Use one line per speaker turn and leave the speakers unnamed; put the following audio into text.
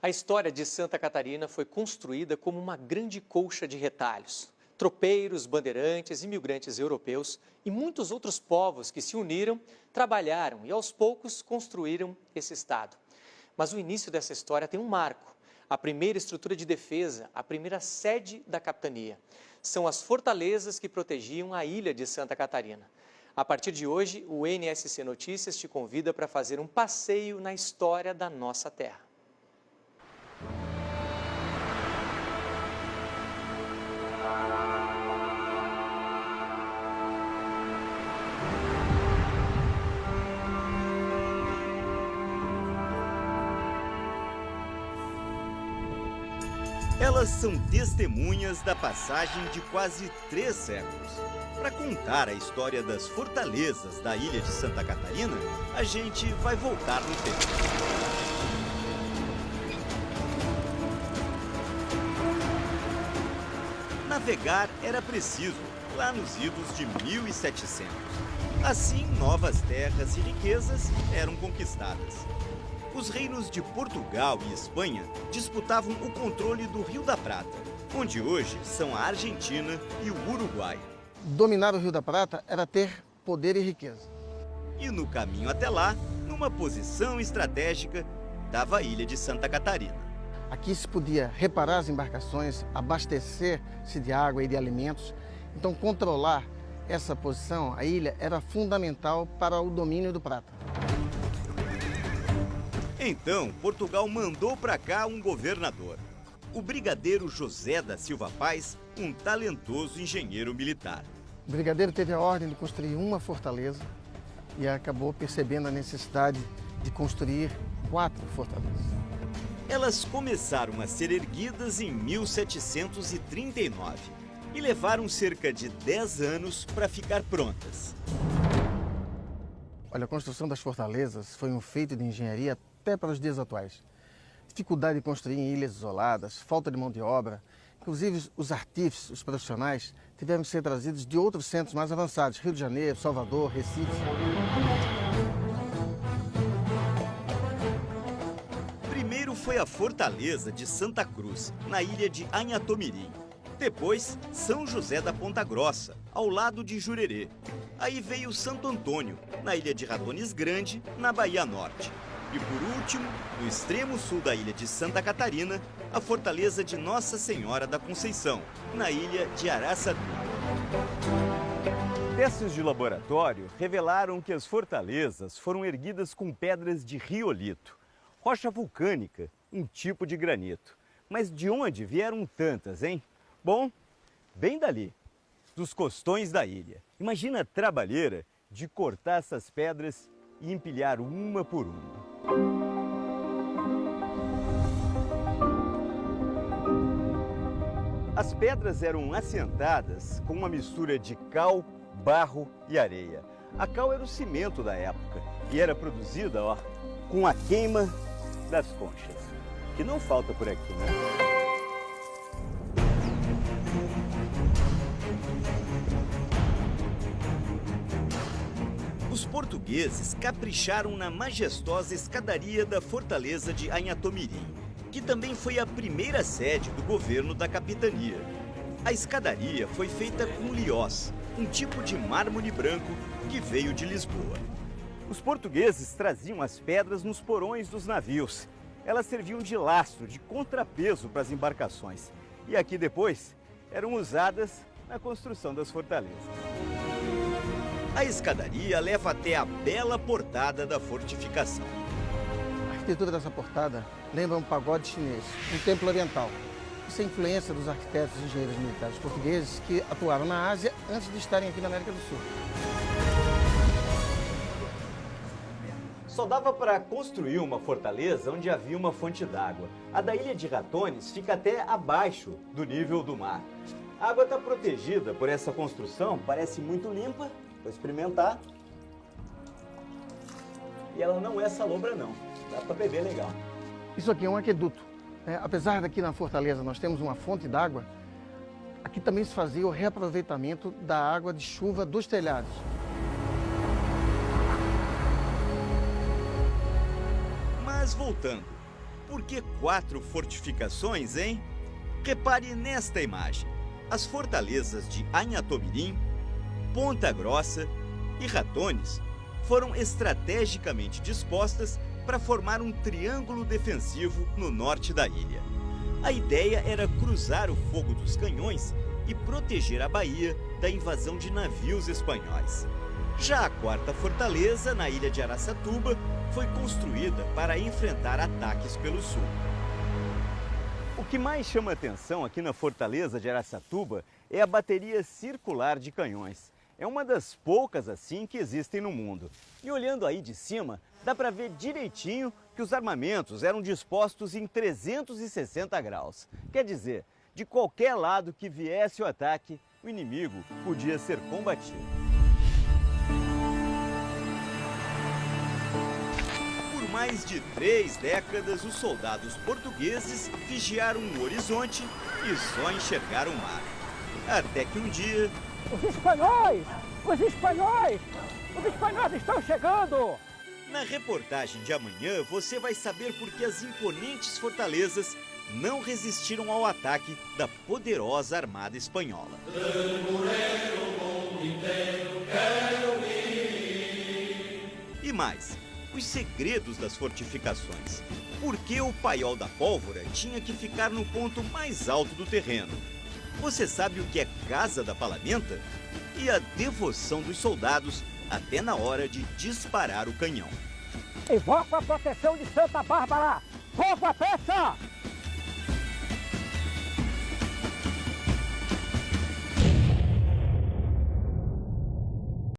A história de Santa Catarina foi construída como uma grande colcha de retalhos. Tropeiros, bandeirantes, imigrantes europeus e muitos outros povos que se uniram, trabalharam e aos poucos construíram esse estado. Mas o início dessa história tem um marco. A primeira estrutura de defesa, a primeira sede da capitania. São as fortalezas que protegiam a ilha de Santa Catarina. A partir de hoje, o NSC Notícias te convida para fazer um passeio na história da nossa terra.
Elas são testemunhas da passagem de quase 3 séculos. Para contar a história das fortalezas da ilha de Santa Catarina, a gente vai voltar no tempo. Navegar era preciso, lá nos idos de 1700. Assim, novas terras e riquezas eram conquistadas. Os reinos de Portugal e Espanha disputavam o controle do Rio da Prata, onde hoje são a Argentina e o Uruguai.
Dominar o Rio da Prata era ter poder e riqueza.
E no caminho até lá, numa posição estratégica, estava a ilha de Santa Catarina.
Aqui se podia reparar as embarcações, abastecer-se de água e de alimentos. Então, controlar essa posição, a ilha, era fundamental para o domínio do prata.
Então, Portugal mandou para cá um governador, o brigadeiro José da Silva Paz, um talentoso engenheiro militar.
O brigadeiro teve a ordem de construir uma fortaleza e acabou percebendo a necessidade de construir 4 fortalezas.
Elas começaram a ser erguidas em 1739 e levaram cerca de 10 anos para ficar prontas.
Olha, a construção das fortalezas foi um feito de engenharia até para os dias atuais. Dificuldade de construir em ilhas isoladas, falta de mão de obra. Inclusive, os artífices, os profissionais, tiveram que ser trazidos de outros centros mais avançados, Rio de Janeiro, Salvador, Recife.
Primeiro foi a fortaleza de Santa Cruz, na ilha de Anhatomirim. Depois, São José da Ponta Grossa, ao lado de Jurerê. Aí veio Santo Antônio, na ilha de Ratones Grande, na Bahia Norte. E por último, no extremo sul da ilha de Santa Catarina, a fortaleza de Nossa Senhora da Conceição, na ilha de Araçatuba. Testes de laboratório revelaram que as fortalezas foram erguidas com pedras de riolito, rocha vulcânica, um tipo de granito. Mas de onde vieram tantas, hein? Bom, bem dali, dos costões da ilha. Imagina a trabalheira de cortar essas pedras e empilhar uma por uma. As pedras eram assentadas com uma mistura de cal, barro e areia. A cal era o cimento da época e era produzida, ó, com a queima das conchas, que não falta por aqui, né? Os portugueses capricharam na majestosa escadaria da fortaleza de Anhatomirim, que também foi a primeira sede do governo da capitania. A escadaria foi feita com liós, um tipo de mármore branco que veio de Lisboa. Os portugueses traziam as pedras nos porões dos navios. Elas serviam de lastro, de contrapeso para as embarcações. E aqui depois eram usadas na construção das fortalezas. A escadaria leva até a bela portada da fortificação.
A arquitetura dessa portada lembra um pagode chinês, um templo oriental. Isso é influência dos arquitetos e engenheiros militares portugueses que atuaram na Ásia antes de estarem aqui na América do Sul.
Só dava para construir uma fortaleza onde havia uma fonte d'água. A da ilha de Ratones fica até abaixo do nível do mar. A água está protegida por essa construção, parece muito limpa. Vou experimentar. E ela não é salobra não, dá para beber legal.
Isso aqui é um aqueduto. Apesar daqui na fortaleza nós temos uma fonte d'água, aqui também se fazia o reaproveitamento da água de chuva dos telhados. Mas
voltando, por que 4 fortificações, hein? Repare nesta imagem. As fortalezas de Anhatomirim, Ponta Grossa e Ratones foram estrategicamente dispostas para formar um triângulo defensivo no norte da ilha. A ideia era cruzar o fogo dos canhões e proteger a baía da invasão de navios espanhóis. Já a 4ª fortaleza, na ilha de Araçatuba, foi construída para enfrentar ataques pelo sul. O que mais chama atenção aqui na fortaleza de Araçatuba é a bateria circular de canhões. É uma das poucas assim que existem no mundo. E olhando aí de cima, dá para ver direitinho que os armamentos eram dispostos em 360 graus. Quer dizer, de qualquer lado que viesse o ataque, o inimigo podia ser combatido. Por mais de 3 décadas, os soldados portugueses vigiaram o horizonte e só enxergaram o mar. Até que um dia...
Os espanhóis! Os espanhóis! Os espanhóis estão chegando!
Na reportagem de amanhã, você vai saber por que as imponentes fortalezas não resistiram ao ataque da poderosa armada espanhola. E mais, os segredos das fortificações. Por que o Paiol da Pólvora tinha que ficar no ponto mais alto do terreno? Você sabe o que é Casa da Palamenta? E a devoção dos soldados até na hora de disparar o canhão.
Invoco a proteção de Santa Bárbara! Fogo à peça!